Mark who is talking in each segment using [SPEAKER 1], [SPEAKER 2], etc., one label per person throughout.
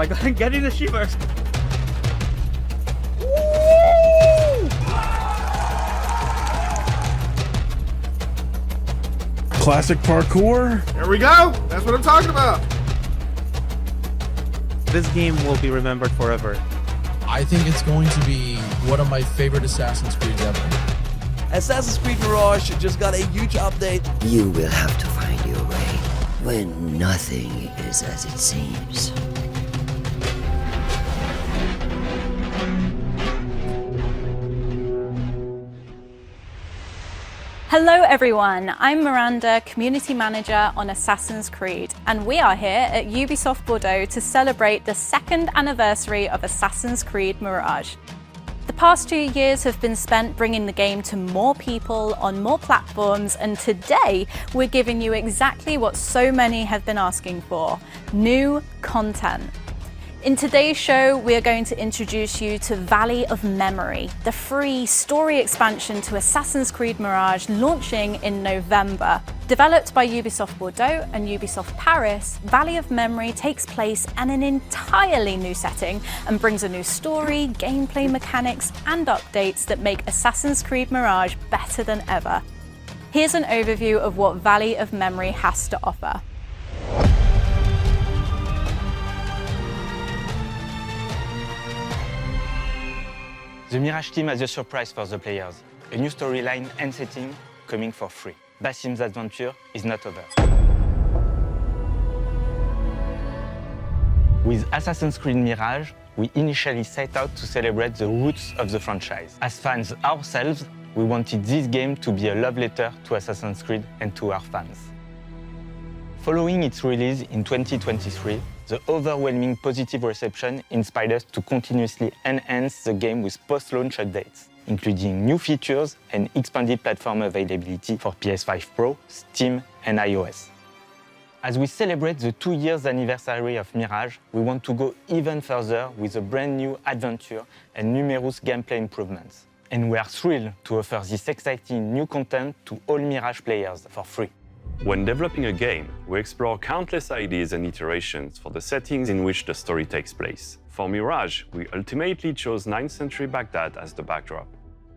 [SPEAKER 1] my god, I'm getting the shivers!
[SPEAKER 2] Classic parkour.
[SPEAKER 3] There we go. That's what I'm talking about.
[SPEAKER 1] This game will be remembered forever.
[SPEAKER 4] I think it's going to be one of my favorite Assassin's Creed ever.
[SPEAKER 5] Assassin's Creed Mirage just got a huge update.
[SPEAKER 6] You will have to find your way when nothing is as it seems.
[SPEAKER 7] Hello everyone, I'm Miranda, Community Manager on Assassin's Creed, and we are here at Ubisoft Bordeaux to celebrate the second anniversary of Assassin's Creed Mirage. The past 2 years have been spent bringing the game to more people on more platforms, and today we're giving you exactly what so many have been asking for: new content. In today's show, we are going to introduce you to Vale of Memory, the free story expansion to Assassin's Creed Mirage launching in November. Developed by Ubisoft Bordeaux and Ubisoft Paris, Vale of Memory takes place in an entirely new setting and brings a new story, gameplay mechanics, and updates that make Assassin's Creed Mirage better than ever. Here's an overview of what Vale of Memory has to offer.
[SPEAKER 8] The Mirage team has a surprise for the players, a new storyline and setting coming for free. Basim's adventure is not over. With Assassin's Creed Mirage, we initially set out to celebrate the roots of the franchise. As fans ourselves, we wanted this game to be a love letter to Assassin's Creed and to our fans. Following its release in 2023, the overwhelming positive reception inspired us to continuously enhance the game with post-launch updates, including new features and expanded platform availability for PS5 Pro, Steam, and iOS. As we celebrate the 2 years anniversary of Mirage, we want to go even further with a brand new adventure and numerous gameplay improvements. And we are thrilled to offer this exciting new content to all Mirage players for free.
[SPEAKER 9] When developing a game, we explore countless ideas and iterations for the settings in which the story takes place. For Mirage, we ultimately chose 9th century Baghdad as the backdrop.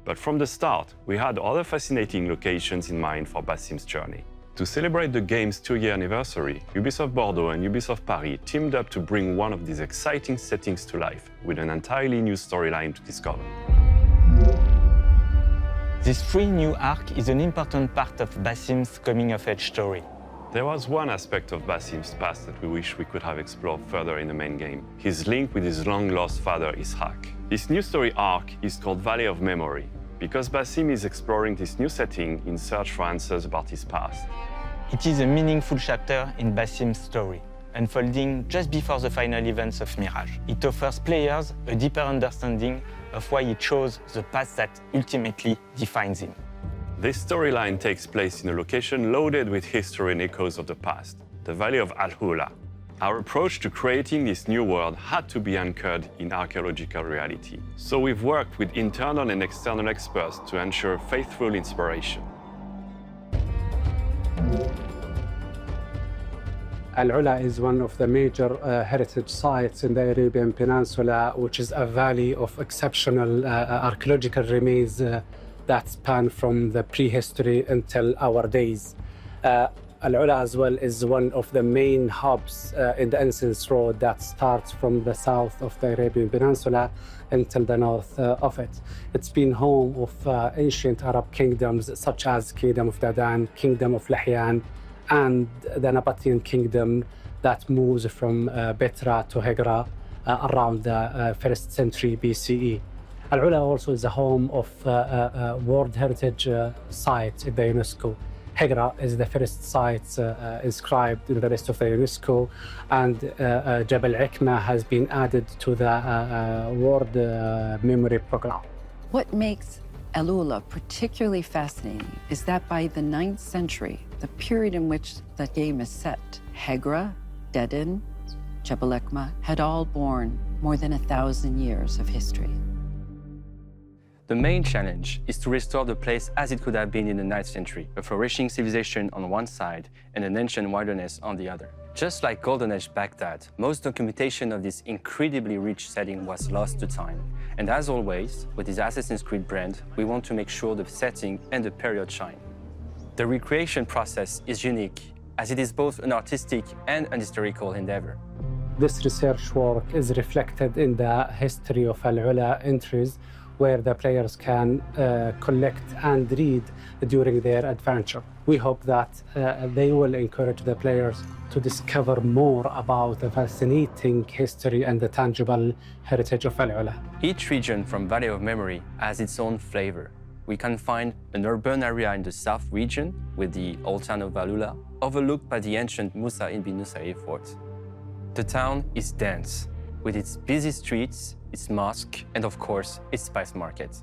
[SPEAKER 9] But from the start, we had other fascinating locations in mind for Basim's journey. To celebrate the game's 2-year anniversary, Ubisoft Bordeaux and Ubisoft Paris teamed up to bring one of these exciting settings to life with an entirely new storyline to discover.
[SPEAKER 8] This free new arc is an important part of Basim's coming-of-age story.
[SPEAKER 9] There was one aspect of Basim's past that we wish we could have explored further in the main game: his link with his long-lost father, Ishaq. This new story arc is called Vale of Memory, because Basim is exploring this new setting in search for answers about his past.
[SPEAKER 8] It is a meaningful chapter in Basim's story, unfolding just before the final events of Mirage. It offers players a deeper understanding of why he chose the path that ultimately defines him.
[SPEAKER 9] This storyline takes place in a location loaded with history and echoes of the past, the Valley of AlUla. Our approach to creating this new world had to be anchored in archaeological reality. So we've worked with internal and external experts to ensure faithful inspiration.
[SPEAKER 10] AlUla is one of the major heritage sites in the Arabian Peninsula, which is a valley of exceptional archaeological remains that span from the prehistory until our days. AlUla as well is one of the main hubs in the Innocence Road that starts from the south of the Arabian Peninsula until the north of it. It's been home of ancient Arab kingdoms such as Kingdom of Dadan, Kingdom of Lahyan, and the Nabatean kingdom that moves from Petra to Hegra around the 1st century BCE. AlUla also is the home of World Heritage Site in the UNESCO. Hegra is the first site inscribed in the list of the UNESCO, and Jabal Ikma has been added to the World Memory Program.
[SPEAKER 11] What makes AlUla particularly fascinating is that by the 9th century, the period in which the game is set, Hegra, Dedan, Jabal Ikma had all borne more than 1,000 years of history.
[SPEAKER 12] The main challenge is to restore the place as it could have been in the 9th century, a flourishing civilization on one side and an ancient wilderness on the other. Just like Golden Age Baghdad, most documentation of this incredibly rich setting was lost to time. And as always, with this Assassin's Creed brand, we want to make sure the setting and the period shine. The recreation process is unique, as it is both an artistic and an historical endeavor.
[SPEAKER 10] This research work is reflected in the history of AlUla entries, where the players can collect and read during their adventure. We hope that they will encourage the players to discover more about the fascinating history and the tangible heritage of AlUla.
[SPEAKER 12] Each region from Vale da Memória has its own flavor. We can find an urban area in the south region with the old town of AlUla, overlooked by the ancient Musa ibn Nusayr fort. The town is dense, with its busy streets, its mosque, and of course, its spice market.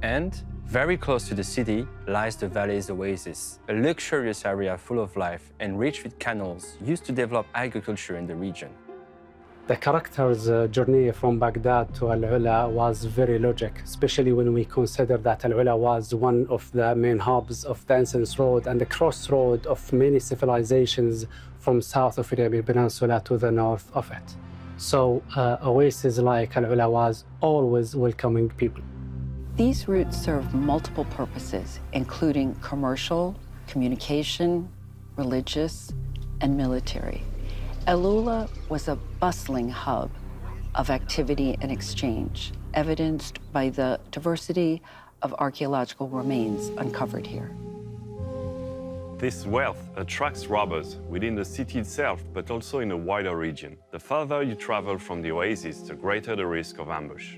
[SPEAKER 12] And very close to the city lies the Valley's Oasis, a luxurious area full of life and rich with canals used to develop agriculture in the region.
[SPEAKER 10] The character's journey from Baghdad to AlUla was very logic, especially when we consider that AlUla was one of the main hubs of the Incense Road and the crossroad of many civilizations from south of the Arabian Peninsula to the north of it. So oases like AlUla was always welcoming people.
[SPEAKER 11] These routes serve multiple purposes, including commercial, communication, religious, and military. AlUla was a bustling hub of activity and exchange, evidenced by the diversity of archaeological remains uncovered here.
[SPEAKER 9] This wealth attracts robbers within the city itself, but also in a wider region. The farther you travel from the oasis, the greater the risk of ambush.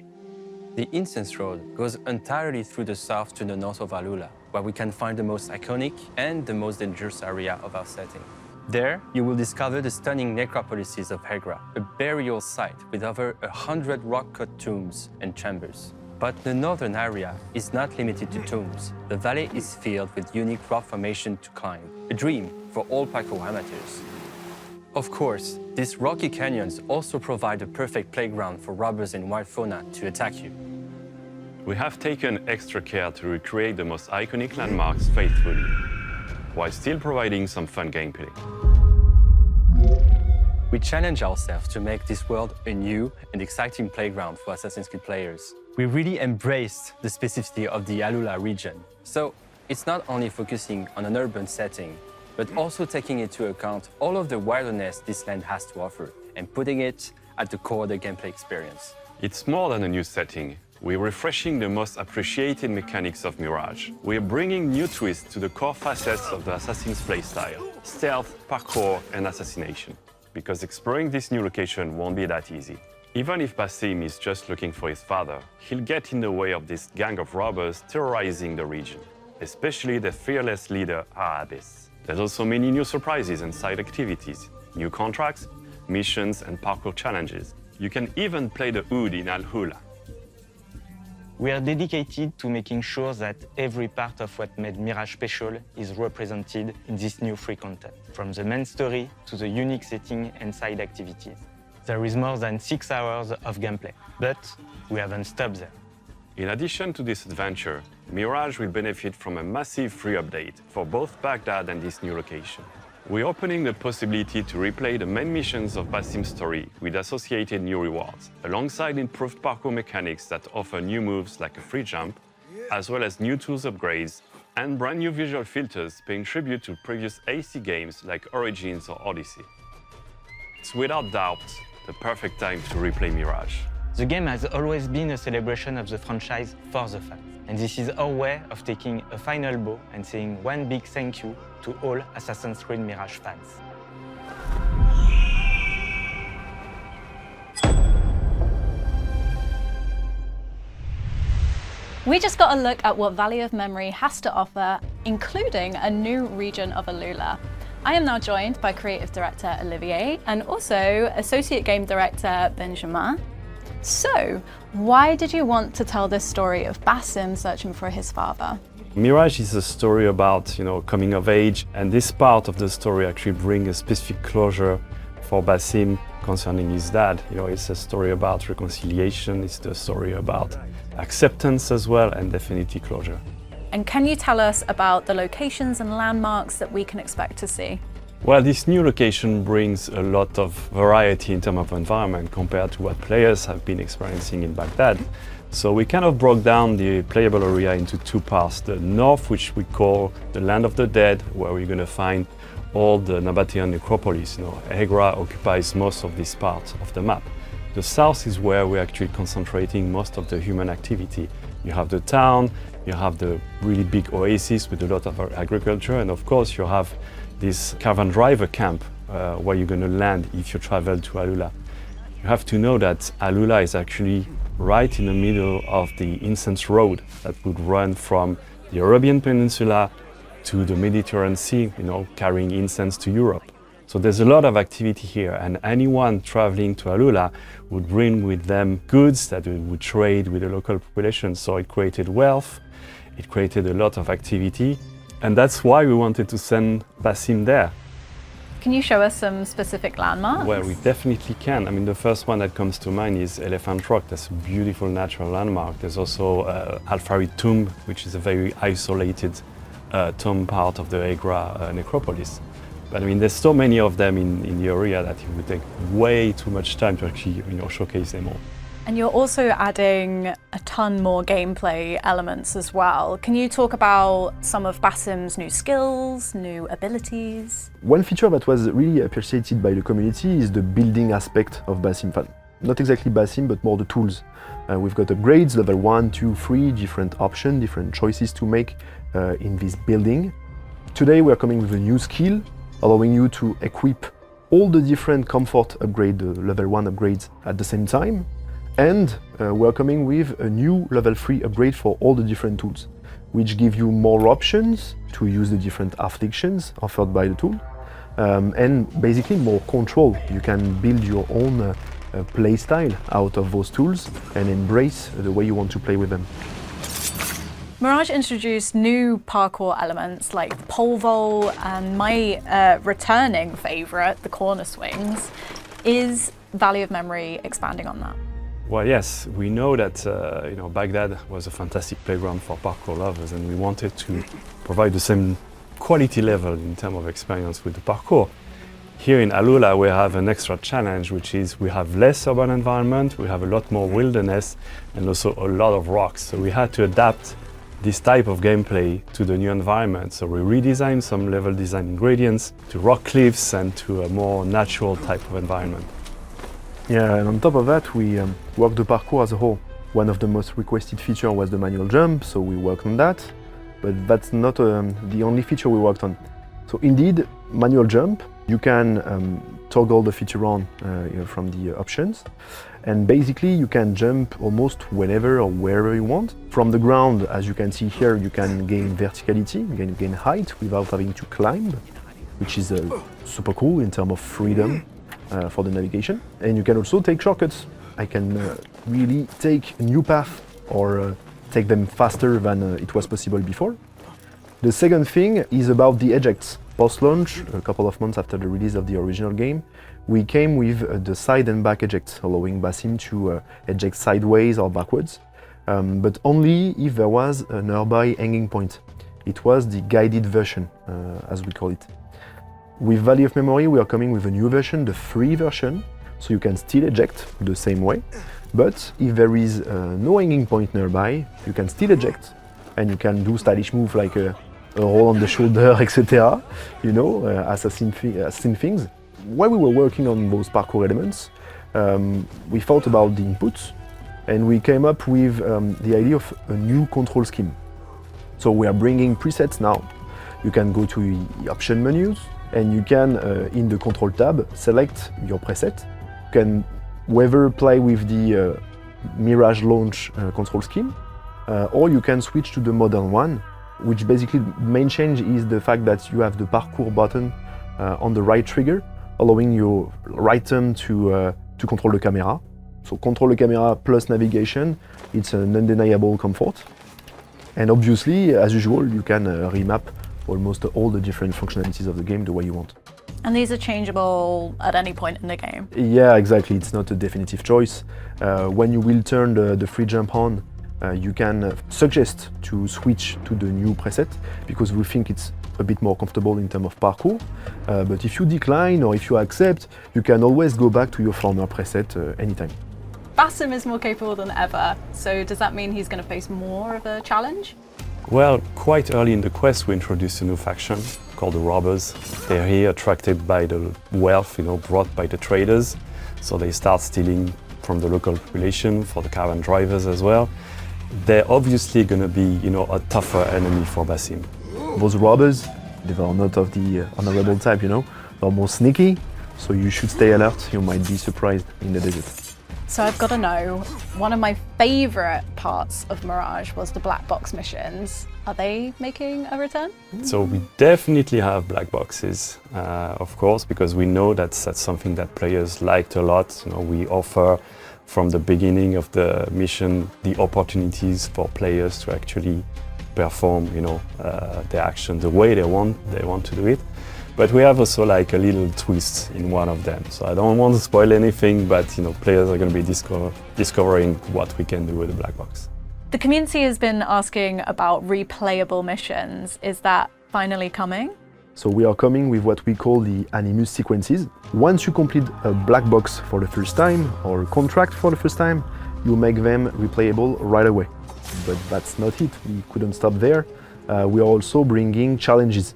[SPEAKER 12] The Incense Road goes entirely through the south to the north of AlUla, where we can find the most iconic and the most dangerous area of our setting. There, you will discover the stunning necropolises of Hegra, a burial site with over 100 rock-cut tombs and chambers. But the northern area is not limited to tombs. The valley is filled with unique rock formation to climb, a dream for all parkour amateurs. Of course, these rocky canyons also provide a perfect playground for robbers and wild fauna to attack you.
[SPEAKER 9] We have taken extra care to recreate the most iconic landmarks faithfully, while still providing some fun gameplay.
[SPEAKER 12] We challenge ourselves to make this world a new and exciting playground for Assassin's Creed players. We really embraced the specificity of the AlUla region. So it's not only focusing on an urban setting, but also taking into account all of the wilderness this land has to offer and putting it at the core of the gameplay experience.
[SPEAKER 9] It's more than a new setting. We're refreshing the most appreciated mechanics of Mirage. We're bringing new twists to the core facets of the Assassin's playstyle: stealth, parkour, and assassination. Because exploring this new location won't be that easy. Even if Basim is just looking for his father, he'll get in the way of this gang of robbers terrorizing the region, especially the fearless leader, Arabis. There's also many new surprises and side activities, new contracts, missions, and parkour challenges. You can even play the Oud in AlUla.
[SPEAKER 8] We are dedicated to making sure that every part of what made Mirage special is represented in this new free content, from the main story to the unique setting and side activities. There is more than 6 hours of gameplay, but we haven't stopped there.
[SPEAKER 9] In addition to this adventure, Mirage will benefit from a massive free update for both Baghdad and this new location. We're opening the possibility to replay the main missions of Basim's story with associated new rewards, alongside improved parkour mechanics that offer new moves like a free jump, as well as new tools upgrades, and brand new visual filters paying tribute to previous AC games like Origins or Odyssey. It's without doubt the perfect time to replay Mirage.
[SPEAKER 8] The game has always been a celebration of the franchise for the fans. And this is our way of taking a final bow and saying one big thank you to all Assassin's Creed Mirage fans.
[SPEAKER 7] We just got a look at what Vale da Memória has to offer, including a new region of AlUla. I am now joined by creative director Olivier and also associate game director Benjamin. So, why did you want to tell this story of Basim searching for his father?
[SPEAKER 9] Mirage is a story about, coming of age, and this part of the story actually brings a specific closure for Basim concerning his dad. It's a story about reconciliation, it's the story about acceptance as well, and definitely closure.
[SPEAKER 7] And can you tell us about the locations and landmarks that we can expect to see?
[SPEAKER 9] Well, this new location brings a lot of variety in terms of environment compared to what players have been experiencing in Baghdad. So we kind of broke down the playable area into two parts. The north, which we call the Land of the Dead, where we're going to find all the Nabatean necropolis. Agra occupies most of this part of the map. The south is where we're actually concentrating most of the human activity. You have the town, you have the really big oasis with a lot of agriculture, and of course you have this caravan driver camp where you're going to land if you travel to AlUla. You have to know that AlUla is actually right in the middle of the incense road that would run from the Arabian Peninsula to the Mediterranean Sea, carrying incense to Europe. So there's a lot of activity here, and anyone traveling to AlUla would bring with them goods that they would trade with the local population. So it created wealth, it created a lot of activity, and that's why we wanted to send Basim there.
[SPEAKER 7] Can you show us some specific landmarks?
[SPEAKER 9] Well, we definitely can. I mean, the first one that comes to mind is Elephant Rock. That's a beautiful natural landmark. There's also Al-Farid Tomb, which is a very isolated tomb part of the Agra necropolis. But I mean, there's so many of them in the area that it would take way too much time to actually showcase them all.
[SPEAKER 7] And you're also adding a ton more gameplay elements as well. Can you talk about some of Basim's new skills, new abilities?
[SPEAKER 13] One feature that was really appreciated by the community is the building aspect of Basim. Not exactly Basim, but more the tools. We've got upgrades, level 1, 2, 3, different options, different choices to make in this building. Today we are coming with a new skill, allowing you to equip all the different comfort upgrade, level 1 upgrades at the same time. And we're coming with a new level 3 upgrade for all the different tools, which give you more options to use the different afflictions offered by the tool, and basically more control. You can build your own play style out of those tools and embrace the way you want to play with them.
[SPEAKER 7] Mirage introduced new parkour elements like the pole vault and my returning favourite, the corner swings. Is Vale of Memory expanding on that?
[SPEAKER 9] Well, yes, we know that Baghdad was a fantastic playground for parkour lovers, and we wanted to provide the same quality level in terms of experience with the parkour. Here in AlUla, we have an extra challenge, which is we have less urban environment, we have a lot more wilderness, and also a lot of rocks. So we had to adapt this type of gameplay to the new environment. So we redesigned some level design ingredients to rock cliffs and to a more natural type of environment.
[SPEAKER 13] Yeah, and on top of that, we worked the parkour as a whole. One of the most requested features was the manual jump, so we worked on that. But that's not the only feature we worked on. So indeed, manual jump, you can toggle the feature on from the options. And basically, you can jump almost whenever or wherever you want. From the ground, as you can see here, you can gain verticality, you can gain height without having to climb, which is super cool in terms of freedom. For the navigation, and you can also take shortcuts. I can really take a new path or take them faster than it was possible before. The second thing is about the ejects. Post-launch, a couple of months after the release of the original game, we came with the side and back ejects, allowing Basim to eject sideways or backwards, but only if there was a nearby hanging point. It was the guided version, as we call it. With Vale of Memory, we are coming with a new version, the free version, so you can still eject the same way, but if there is no hanging point nearby, you can still eject, and you can do stylish moves like a roll on the shoulder, etc., assassin things. While we were working on those parkour elements, we thought about the inputs, and we came up with the idea of a new control scheme. So we are bringing presets now. You can go to the option menus, and you can, in the control tab, select your preset. You can whether play with the Mirage launch control scheme, or you can switch to the modern one, which basically main change is the fact that you have the parkour button on the right trigger, allowing your right thumb to control the camera. So control the camera plus navigation, it's an undeniable comfort. And obviously, as usual, you can remap almost all the different functionalities of the game the way you want.
[SPEAKER 7] And these are changeable at any point in the game?
[SPEAKER 13] Yeah, exactly. It's not a definitive choice. When you will turn the free jump on, you can suggest to switch to the new preset because we think it's a bit more comfortable in terms of parkour. But if you decline or if you accept, you can always go back to your former preset anytime.
[SPEAKER 7] Basim is more capable than ever, so does that mean he's going to face more of a challenge?
[SPEAKER 9] Well, quite early in the quest, we introduced a new faction called the Robbers. They're here attracted by the wealth, brought by the traders. So they start stealing from the local population, for the caravan drivers as well. They're obviously going to be, a tougher enemy for Basim.
[SPEAKER 13] Those robbers, they are not of the honorable type, They're more sneaky, so you should stay alert. You might be surprised in the desert.
[SPEAKER 7] So I've got to know, one of my favourite parts of Mirage was the black box missions. Are they making a return?
[SPEAKER 9] So we definitely have black boxes, of course, because we know that's something that players liked a lot. We offer from the beginning of the mission the opportunities for players to actually perform, their action the way they want to do it. But we have also like a little twist in one of them. So I don't want to spoil anything, but players are going to be discovering what we can do with the black box.
[SPEAKER 7] The community has been asking about replayable missions. Is that finally coming?
[SPEAKER 13] So we are coming with what we call the animus sequences. Once you complete a black box for the first time or a contract for the first time, you make them replayable right away. But that's not it. We couldn't stop there. We are also bringing challenges.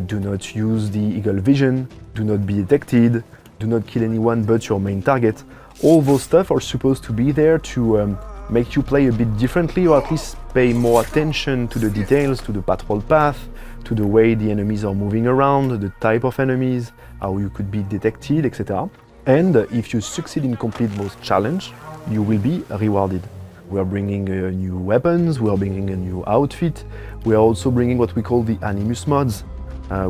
[SPEAKER 13] Do not use the eagle vision, do not be detected, do not kill anyone but your main target. All those stuff are supposed to be there to make you play a bit differently, or at least pay more attention to the details, to the patrol path, to the way the enemies are moving around, the type of enemies, how you could be detected, etc. And if you succeed in complete those challenges, you will be rewarded. We are bringing new weapons, we are bringing a new outfit, we are also bringing what we call the animus mods,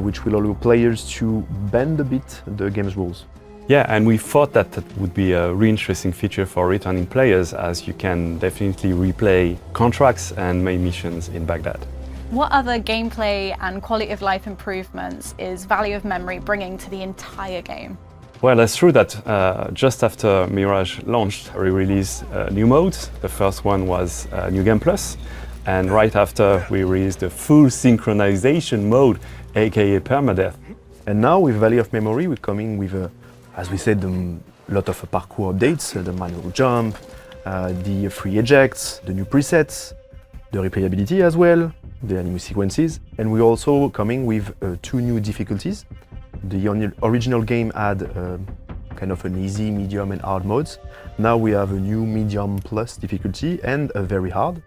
[SPEAKER 13] which will allow players to bend a bit the game's rules.
[SPEAKER 9] Yeah, and we thought that would be a really interesting feature for returning players, as you can definitely replay contracts and main missions in Baghdad.
[SPEAKER 7] What other gameplay and quality of life improvements is Vale da Memória bringing to the entire game?
[SPEAKER 9] Well, that's true that just after Mirage launched, we released new modes. The first one was New Game Plus, and right after we released the full synchronization mode, aka permadeath.
[SPEAKER 13] And now with Vale da Memória, we're coming with, as we said, a lot of parkour updates, the manual jump, the free ejects, the new presets, the replayability as well, the animus sequences, and we're also coming with 2 new difficulties. The original game had kind of an easy, medium and hard modes. Now we have a new medium plus difficulty and a very hard.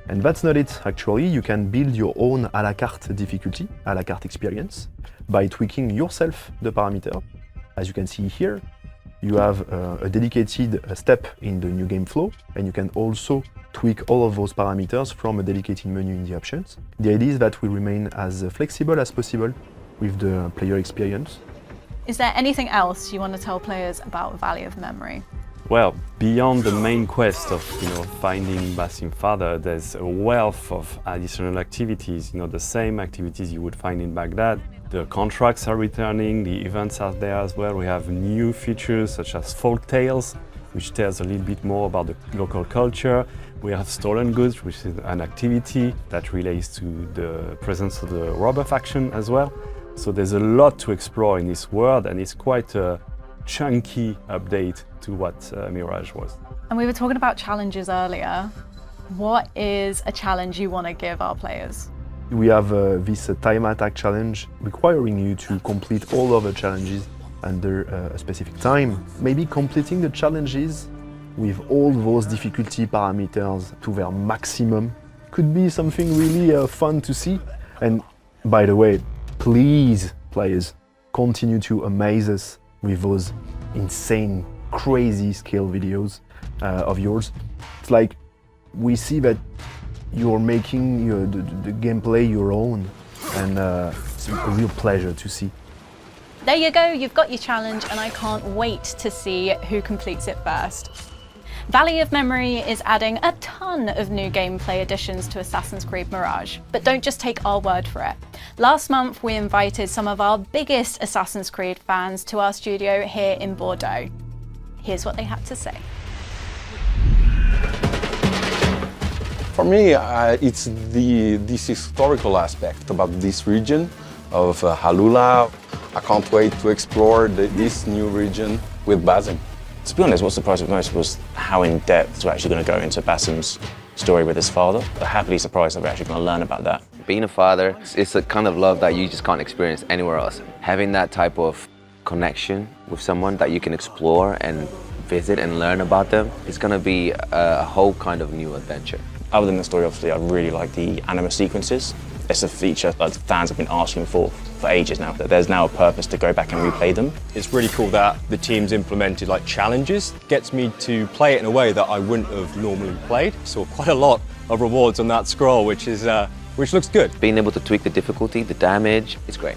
[SPEAKER 13] And that's not it, actually. You can build your own à la carte difficulty, à la carte experience, by tweaking yourself the parameter. As you can see here, you have a dedicated step in the new game flow, and you can also tweak all of those parameters from a dedicated menu in the options. The idea is that we remain as flexible as possible with the player experience.
[SPEAKER 7] Is there anything else you want to tell players about Vale da Memória?
[SPEAKER 9] Well, beyond the main quest of finding Basim father, there's a wealth of additional activities. The same activities you would find in Baghdad. The contracts are returning, the events are there as well. We have new features such as folk tales, which tells a little bit more about the local culture. We have stolen goods, which is an activity that relates to the presence of the robber faction as well. So there's a lot to explore in this world, and it's quite a chunky update to what Mirage was.
[SPEAKER 7] And we were talking about challenges earlier. What is a challenge you want to give our players?
[SPEAKER 13] We have this time attack challenge requiring you to complete all of the challenges under a specific time. Maybe completing the challenges with all those difficulty parameters to their maximum could be something really fun to see. And by the way, please, players, continue to amaze us with those insane, crazy scale videos of yours. It's like we see that you're making the gameplay your own, and it's a real pleasure to see.
[SPEAKER 7] There you go, you've got your challenge, and I can't wait to see who completes it first. Vale da Memória is adding a ton of new gameplay additions to Assassin's Creed Mirage, but don't just take our word for it. Last month we invited some of our biggest Assassin's Creed fans to our studio here in Bordeaux. Here's what they had to say.
[SPEAKER 14] For me, it's this historical aspect about this region of AlUla. I can't wait to explore this new region with Basim.
[SPEAKER 15] To be honest, what surprised me most was how in-depth we're actually going to go into Basim's story with his father. I'm happily surprised that we're actually going to learn about that.
[SPEAKER 16] Being a father, it's a kind of love that you just can't experience anywhere else. Having that type of connection with someone that you can explore and visit and learn about them, it's going to be a whole kind of new adventure.
[SPEAKER 15] Other than the story, obviously, I really like the anima sequences. It's a feature that fans have been asking for ages now, that there's now a purpose to go back and replay them.
[SPEAKER 17] It's really cool that the team's implemented like challenges. Gets me to play it in a way that I wouldn't have normally played. Saw quite a lot of rewards on that scroll, which looks good.
[SPEAKER 16] Being able to tweak the difficulty, the damage, it's great.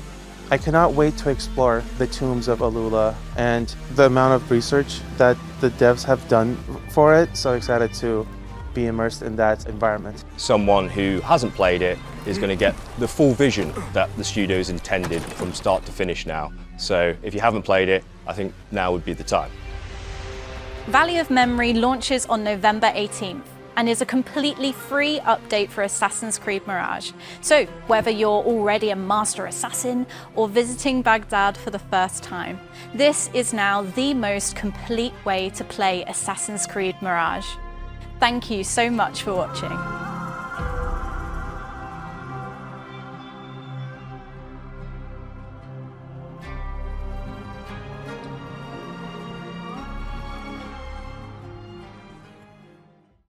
[SPEAKER 1] I cannot wait to explore the tombs of AlUla and the amount of research that the devs have done for it. So excited to be immersed in that environment.
[SPEAKER 17] Someone who hasn't played it is going to get the full vision that the studio's intended from start to finish now. So if you haven't played it, I think now would be the time.
[SPEAKER 7] Valley of Memory launches on November 18th and is a completely free update for Assassin's Creed Mirage. So whether you're already a master assassin or visiting Baghdad for the first time, this is now the most complete way to play Assassin's Creed Mirage. Thank you so much for watching.